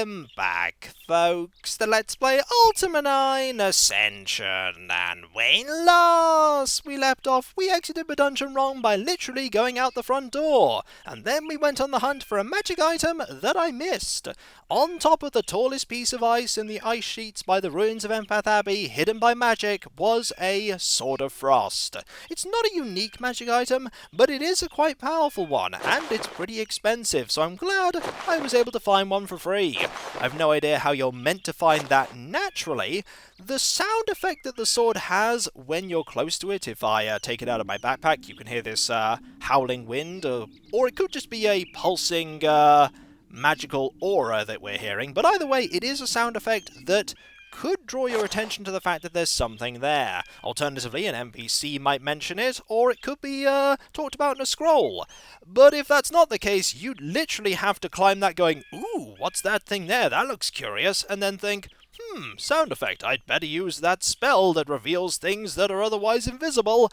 Welcome back, folks, to Let's Play Ultima 9 Ascension. And when last we left off, we exited the dungeon wrong by literally going out the front door. And then we went on the hunt for a magic item that I missed. On top of the tallest piece of ice in the ice sheets by the ruins of Empath Abbey, hidden by magic, was a Sword of Frost. It's not a unique magic item, but it is a quite powerful one, and it's pretty expensive, so I'm glad I was able to find one for free. I've no idea how you're meant to find that naturally. The sound effect that the sword has when you're close to it, if I take it out of my backpack, you can hear this howling wind, or it could just be a pulsing magical aura that we're hearing, but either way, it is a sound effect that could draw your attention to the fact that there's something there. Alternatively, an NPC might mention it, or it could be talked about in a scroll. But if that's not the case, you'd literally have to climb that going, ooh, what's that thing there? That looks curious, and then think, sound effect, I'd better use that spell that reveals things that are otherwise invisible.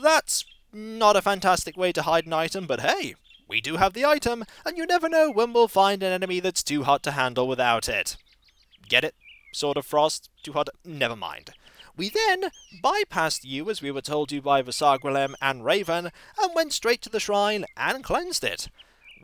That's not a fantastic way to hide an item, but hey, we do have the item, and you never know when we'll find an enemy that's too hot to handle without it. Get it? Sword of Frost? Too hot? Never mind. We then bypassed you, as we were told to by Visagrilem and Raven, and went straight to the shrine and cleansed it.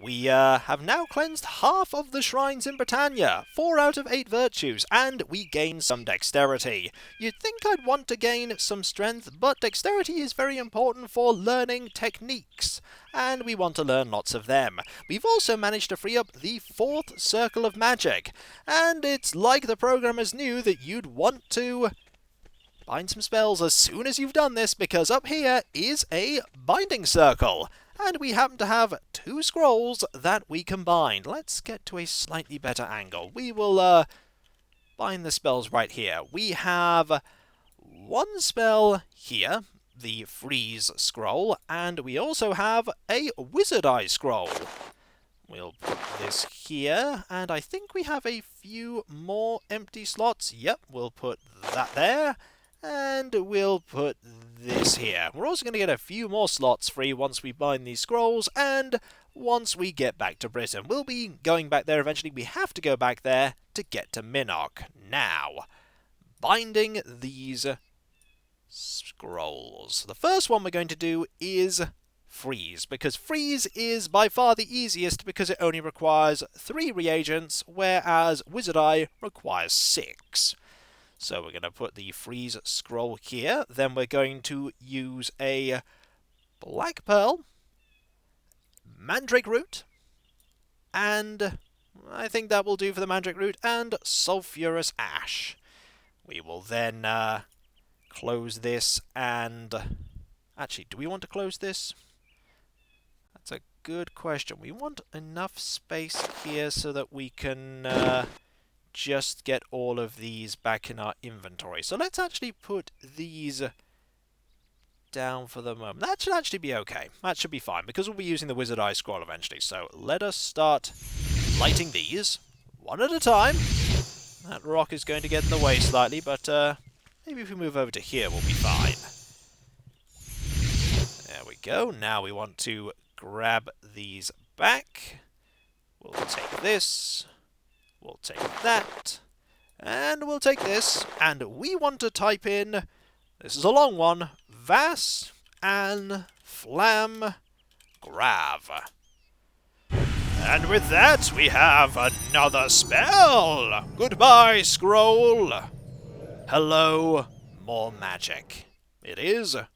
We have now cleansed half of the shrines in Britannia, 4 out of 8 virtues, and we gained some dexterity. You'd think I'd want to gain some strength, but dexterity is very important for learning techniques, and we want to learn lots of them. We've also managed to free up the 4th circle of magic, and it's like the programmers knew that you'd want to bind some spells as soon as you've done this, because up here is a binding circle. And we happen to have 2 scrolls that we combined. Let's get to a slightly better angle. We will bind the spells right here. We have 1 spell here, the Freeze scroll, and we also have a Wizard Eye scroll. We'll put this here, and I think we have a few more empty slots. Yep, we'll put that there. And we'll put this here. We're also going to get a few more slots free once we bind these scrolls, and once we get back to Britain. We'll be going back there eventually. We have to go back there to get to Minnock. Now, binding these scrolls. The first one we're going to do is Freeze, because Freeze is by far the easiest because it only requires 3 reagents, whereas Wizard Eye requires 6. So we're going to put the Freeze scroll here, then we're going to use a Black Pearl, Mandrake Root, and I think that will do for the Mandrake Root, and Sulphurous Ash. We will then close this, and actually, do we want to close this? That's a good question. We want enough space here so that we can just get all of these back in our inventory. So let's actually put these down for the moment. That should actually be okay. That should be fine, because we'll be using the Wizard Eye scroll eventually. So let us start lighting these one at a time. That rock is going to get in the way slightly, but maybe if we move over to here, we'll be fine. There we go. Now we want to grab these back. We'll take this. We'll take that, and we'll take this, and we want to type in, this is a long one, Vas and Flam Grav. And with that, we have another spell! Goodbye, scroll! Hello, more magic. It is. If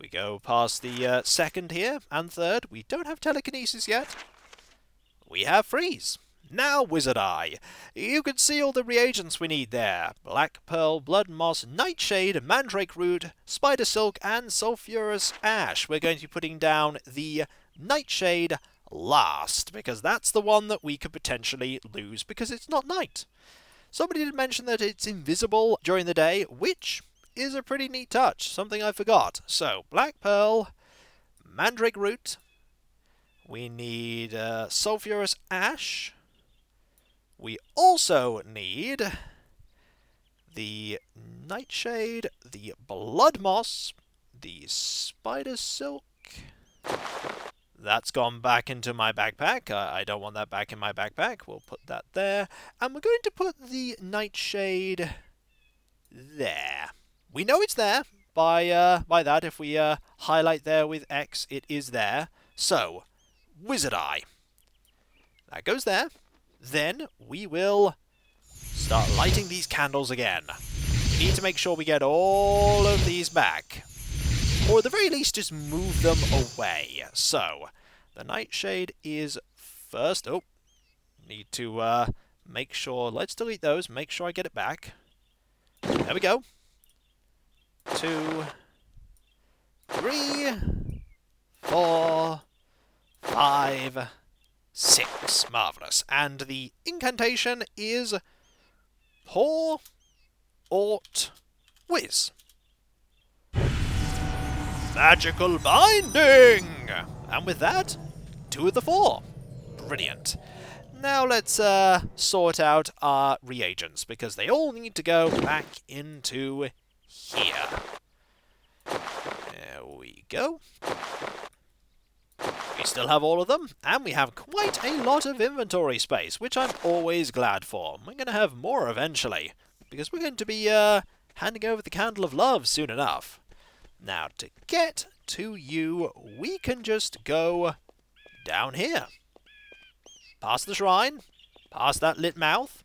we go past the second here, and third, we don't have telekinesis yet. We have Freeze. Now Wizard Eye. You can see all the reagents we need there. Black Pearl, Blood Moss, Nightshade, Mandrake Root, Spider Silk, and Sulphurous Ash. We're going to be putting down the Nightshade last, because that's the one that we could potentially lose because it's not night. Somebody did mention that it's invisible during the day, which is a pretty neat touch, something I forgot. So, Black Pearl, Mandrake Root, we need Sulphurous Ash. We also need the Nightshade, the Blood Moss, the Spider Silk, That's gone back into my backpack. I don't want that back in my backpack. We'll put that there. And we're going to put the nightshade there. We know it's there by that. If we highlight there with X, it is there. So, Wizard Eye. That goes there. Then we will start lighting these candles again. We need to make sure we get all of these back. Or at the very least, just move them away. So, the nightshade is first. Oh, need to make sure. Let's delete those. Make sure I get it back. There we go. 2, 3, 4, 5, 6. Marvellous. And the incantation is Pour Ort Whiz. Magical binding! And with that, 2 of the 4. Brilliant. Now let's sort out our reagents, because they all need to go back into here. There we go. We still have all of them, and we have quite a lot of inventory space, which I'm always glad for. We're going to have more eventually, because we're going to be handing over the Candle of Love soon enough. Now, to get to you, we can just go down here. Past the shrine, past that lit mouth,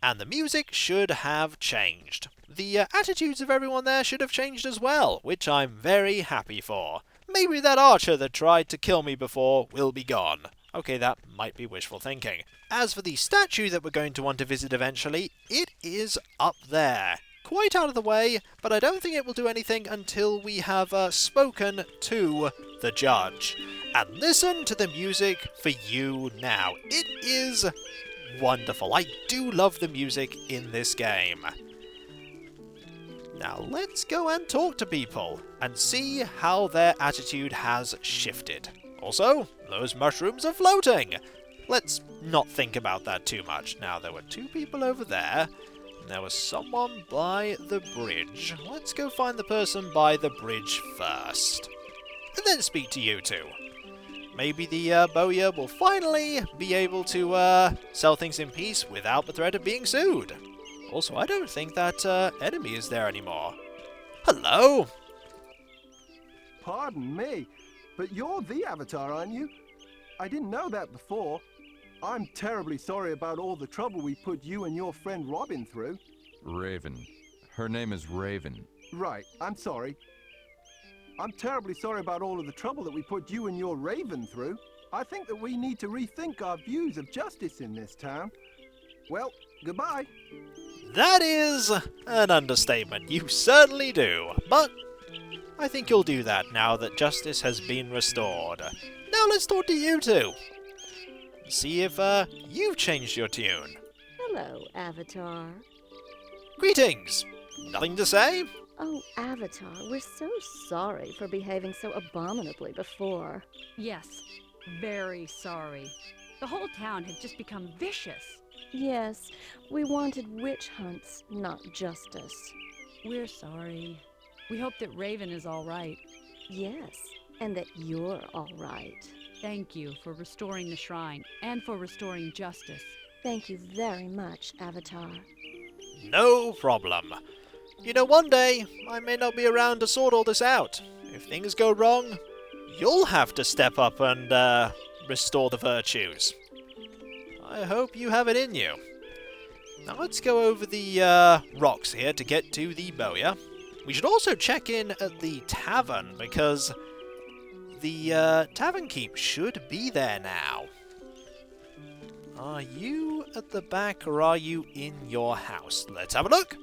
and the music should have changed. The attitudes of everyone there should have changed as well, which I'm very happy for. Maybe that archer that tried to kill me before will be gone. Okay, that might be wishful thinking. As for the statue that we're going to want to visit eventually, it is up there. Quite out of the way, but I don't think it will do anything until we have spoken to the judge. And listen to the music for you now. It is wonderful. I do love the music in this game. Now let's go and talk to people and see how their attitude has shifted. Also, those mushrooms are floating. Let's not think about that too much. Now, there were 2 people over there. There was someone by the bridge. Let's go find the person by the bridge first. And then speak to you 2. Maybe the bowyer will finally be able to sell things in peace without the threat of being sued. Also, I don't think that enemy is there anymore. Hello! Pardon me, but you're the Avatar, aren't you? I didn't know that before. I'm terribly sorry about all the trouble we put you and your friend Robin through. Raven. Her name is Raven. Right, I'm sorry. I'm terribly sorry about all of the trouble that we put you and your Raven through. I think that we need to rethink our views of justice in this town. Well, goodbye. That is an understatement. You certainly do. But I think you'll do that now that justice has been restored. Now let's talk to you 2. See if you've changed your tune. Hello, Avatar. Greetings. Nothing to say? Oh, Avatar, we're so sorry for behaving so abominably before. Yes, very sorry. The whole town had just become vicious. Yes, we wanted witch hunts, not justice. We're sorry. We hope that Raven is all right. Yes, and that you're all right. Thank you for restoring the shrine and for restoring justice. Thank you very much, Avatar. No problem. You know, one day, I may not be around to sort all this out. If things go wrong, you'll have to step up and restore the virtues. I hope you have it in you. Now let's go over the rocks here to get to the bowyer. We should also check in at the tavern, because the tavern keep should be there now. Are you at the back or are you in your house? Let's have a look.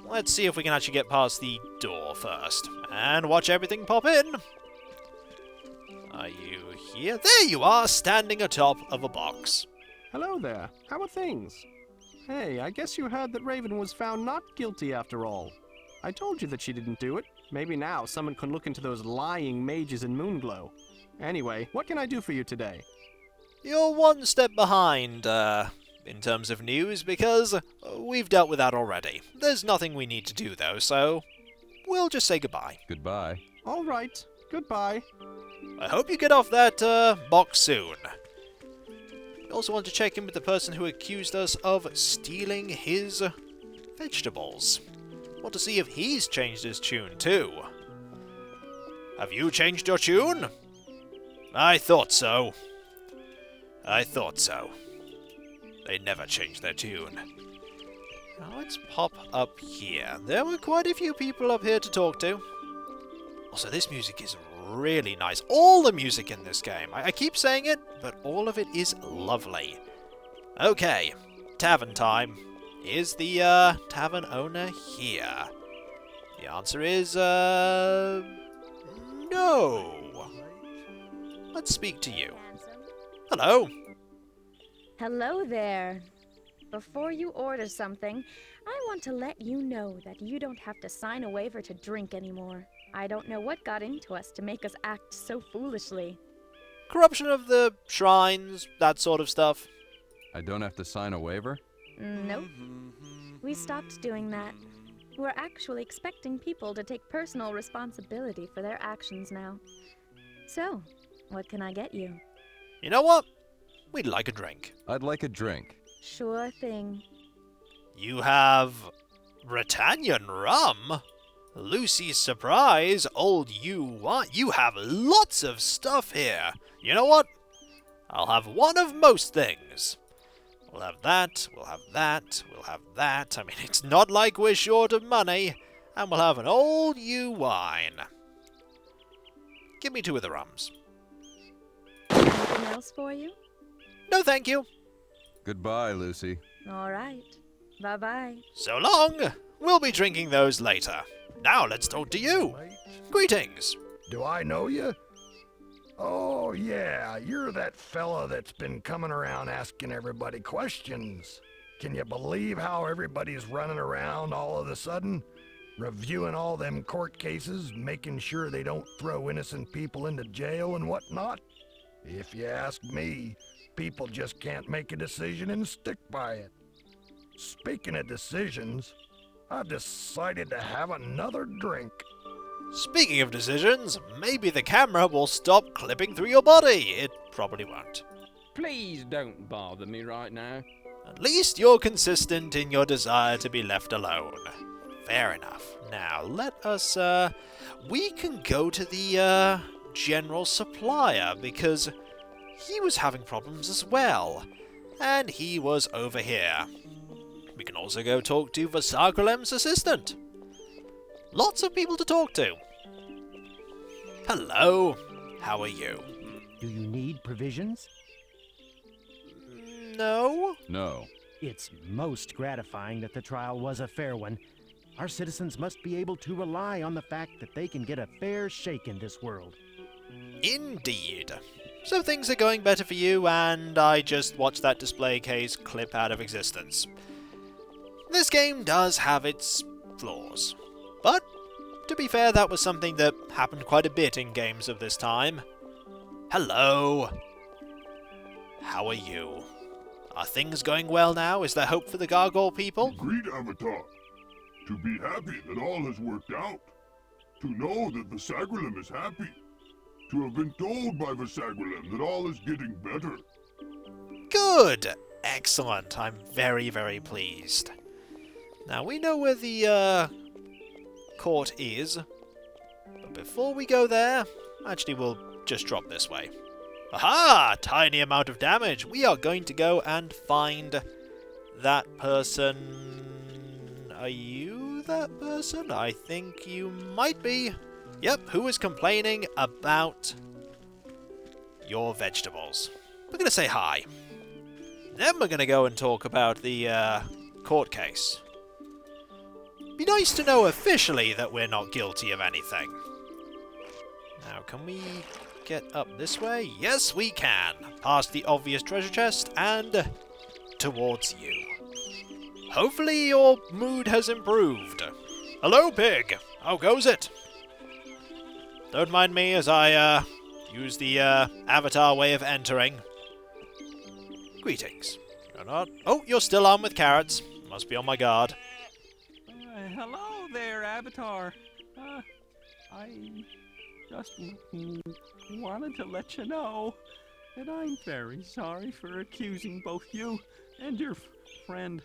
Let's see if we can actually get past the door first. And watch everything pop in. Are you here? There you are, standing atop of a box. Hello there. How are things? Hey, I guess you heard that Raven was found not guilty after all. I told you that she didn't do it. Maybe now someone can look into those lying mages in Moonglow. Anyway, what can I do for you today? You're one step behind, in terms of news, because we've dealt with that already. There's nothing we need to do, though, so we'll just say goodbye. Goodbye. All right. Goodbye. I hope you get off that box soon. We also want to check in with the person who accused us of stealing his vegetables. Want to see if he's changed his tune too. Have you changed your tune? I thought so. I thought so. They never change their tune. Now let's pop up here. There were quite a few people up here to talk to. Also, this music is really nice. All the music in this game. I keep saying it, but all of it is lovely. Okay, tavern time. Is the tavern owner here? The answer is, no. Let's speak to you. Hello. Hello there. Before you order something, I want to let you know that you don't have to sign a waiver to drink anymore. I don't know what got into us to make us act so foolishly. Corruption of the shrines, that sort of stuff. I don't have to sign a waiver? Nope. We stopped doing that. We're actually expecting people to take personal responsibility for their actions now. So, what can I get you? You know what? We'd like a drink. I'd like a drink. Sure thing. You have Britannian rum? Lucy's surprise, old you have lots of stuff here. You know what? I'll have one of most things. We'll have that, we'll have that, we'll have that. I mean, it's not like we're short of money. And we'll have an old wine. Give me 2 of the rums. Anything else for you? No, thank you. Goodbye, Lucy. All right. Bye-bye. So long. We'll be drinking those later. Now let's talk to you. Greetings. Do I know you? Oh, yeah, you're that fella that's been coming around asking everybody questions. Can you believe how everybody's running around all of a sudden? Reviewing all them court cases, making sure they don't throw innocent people into jail and whatnot? If you ask me, people just can't make a decision and stick by it. Speaking of decisions, I've decided to have another drink. Speaking of decisions, maybe the camera will stop clipping through your body. It probably won't. Please don't bother me right now. At least you're consistent in your desire to be left alone. Fair enough. Now, let us, we can go to the, general supplier, because he was having problems as well. And he was over here. We can also go talk to Vasagralem's assistant. Lots of people to talk to. Hello. How are you? Do you need provisions? No. No. It's most gratifying that the trial was a fair one. Our citizens must be able to rely on the fact that they can get a fair shake in this world. Indeed. So things are going better for you, and I just watched that display case clip out of existence. This game does have its flaws. But, to be fair, that was something that happened quite a bit in games of this time. Hello. How are you? Are things going well now? Is there hope for the Gargoyle people? Agreed, Avatar. To be happy that all has worked out. To know that Vasagralem is happy. To have been told by Vasagralem that all is getting better. Good! Excellent. I'm very, very pleased. Now, we know where the, court is. But before we go there, actually, we'll just drop this way. Aha! Tiny amount of damage. We are going to go and find that person. Are you that person? I think you might be. Yep, who is complaining about your vegetables? We're going to say hi. Then we're going to go and talk about the court case. Be nice to know officially that we're not guilty of anything. Now, can we get up this way? Yes, we can. Past the obvious treasure chest and towards you. Hopefully your mood has improved. Hello, pig. How goes it? Don't mind me as I use the avatar way of entering. Greetings. You're not. Oh, you're still on with carrots. Must be on my guard. Hello there, Avatar. just wanted to let you know that I'm very sorry for accusing both you and your friend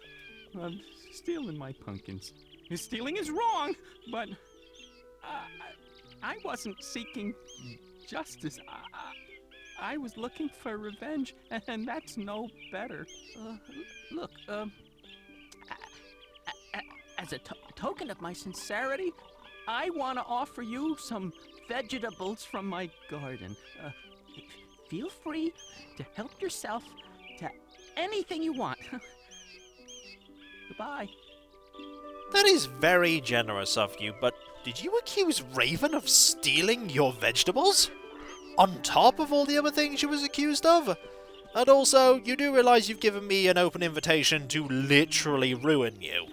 of stealing my pumpkins. Stealing is wrong, but I wasn't seeking justice. I was looking for revenge, and that's no better. Look, as a token of my sincerity, I want to offer you some vegetables from my garden. Feel free to help yourself to anything you want. Goodbye. That is very generous of you, but did you accuse Raven of stealing your vegetables? On top of all the other things she was accused of? And also, you do realise you've given me an open invitation to literally ruin you.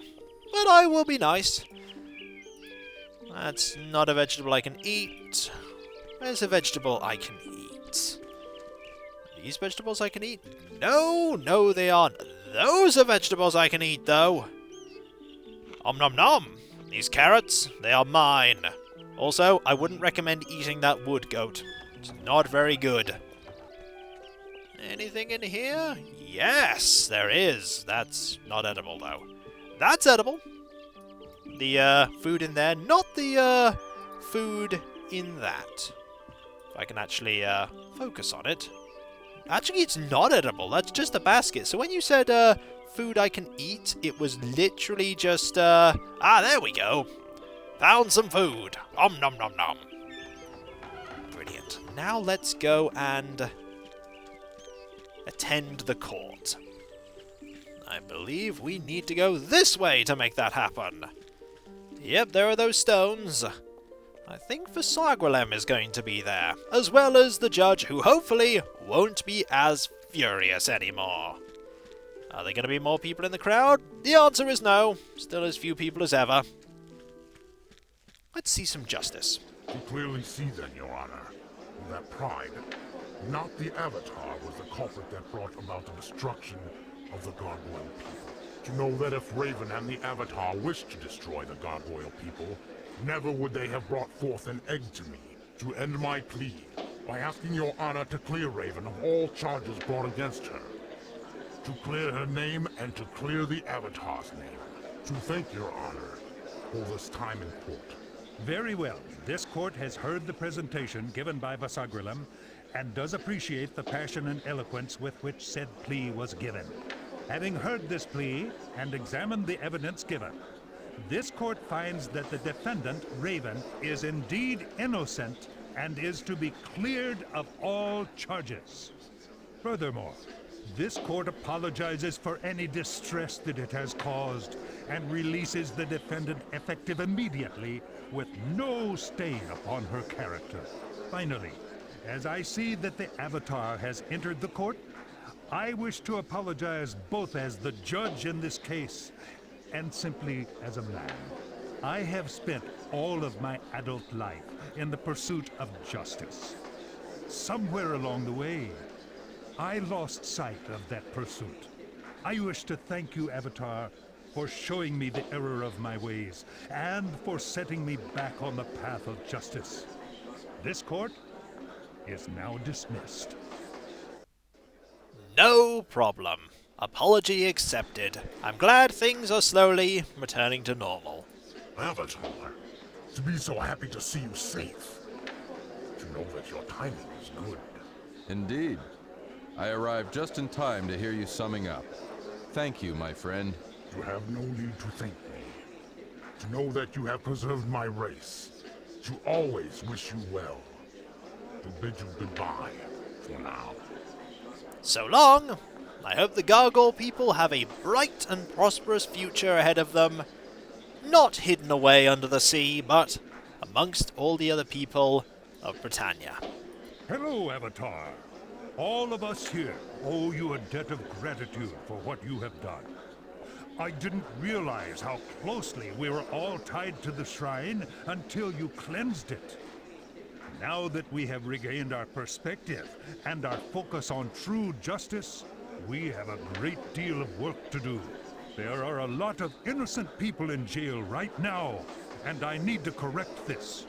But I will be nice. That's not a vegetable I can eat. Where's a vegetable I can eat? These vegetables I can eat? No, they aren't. Those are vegetables I can eat, though. Om nom nom. These carrots, they are mine. Also, I wouldn't recommend eating that wood goat. It's not very good. Anything in here? Yes, there is. That's not edible, though. That's edible. The food in there, not the food in that. If I can actually focus on it. Actually, it's not edible. That's just a basket. So when you said food I can eat, it was literally just there we go. Found some food. Om nom nom nom. Brilliant. Now let's go and attend the court. I believe we need to go this way to make that happen. Yep, there are those stones. I think Vasagwalem is going to be there, as well as the judge, who hopefully won't be as furious anymore. Are there going to be more people in the crowd? The answer is no. Still as few people as ever. Let's see some justice. You clearly see then, Your Honor, that pride, not the Avatar, was the culprit that brought about the destruction of the Gargoyle people. To know that if Raven and the Avatar wished to destroy the Gargoyle people, never would they have brought forth an egg to me, to end my plea, by asking Your Honor to clear Raven of all charges brought against her. To clear her name and to clear the Avatar's name. To thank Your Honor for this time in court. Very well. This court has heard the presentation given by Vasagwalem and does appreciate the passion and eloquence with which said plea was given. Having heard this plea and examined the evidence given, this court finds that the defendant, Raven, is indeed innocent and is to be cleared of all charges. Furthermore, this court apologizes for any distress that it has caused and releases the defendant effective immediately with no stain upon her character. Finally, as I see that the Avatar has entered the court, I wish to apologize both as the judge in this case and simply as a man. I have spent all of my adult life in the pursuit of justice. Somewhere along the way, I lost sight of that pursuit. I wish to thank you, Avatar, for showing me the error of my ways and for setting me back on the path of justice. This court is now dismissed. No problem. Apology accepted. I'm glad things are slowly returning to normal. Avatar, to be so happy to see you safe. To know that your timing is good. Indeed. I arrived just in time to hear you summing up. Thank you, my friend. You have no need to thank me. To know that you have preserved my race. To always wish you well. To bid you goodbye for now. So long! I hope the Gargoyle people have a bright and prosperous future ahead of them. Not hidden away under the sea, but amongst all the other people of Britannia. Hello, Avatar. All of us here owe you a debt of gratitude for what you have done. I didn't realize how closely we were all tied to the shrine until you cleansed it. Now that we have regained our perspective and our focus on true justice, we have a great deal of work to do. There are a lot of innocent people in jail right now, and I need to correct this.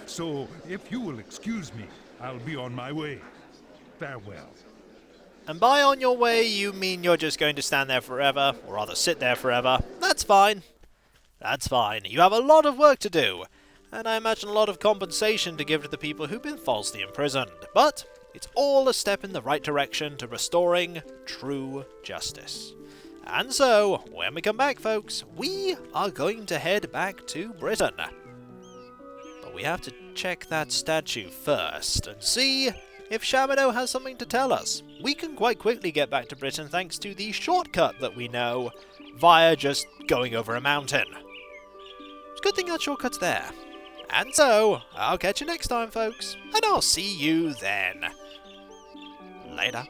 So, if you will excuse me, I'll be on my way. Farewell. And by on your way, you mean you're just going to stand there forever, or rather sit there forever. That's fine. That's fine. You have a lot of work to do, and I imagine a lot of compensation to give to the people who've been falsely imprisoned. But it's all a step in the right direction to restoring true justice. And so, when we come back, folks, we are going to head back to Britain. But we have to check that statue first and see if Shabado has something to tell us. We can quite quickly get back to Britain thanks to the shortcut that we know via just going over a mountain. It's a good thing that shortcut's there. And so, I'll catch you next time, folks, and I'll see you then. Later.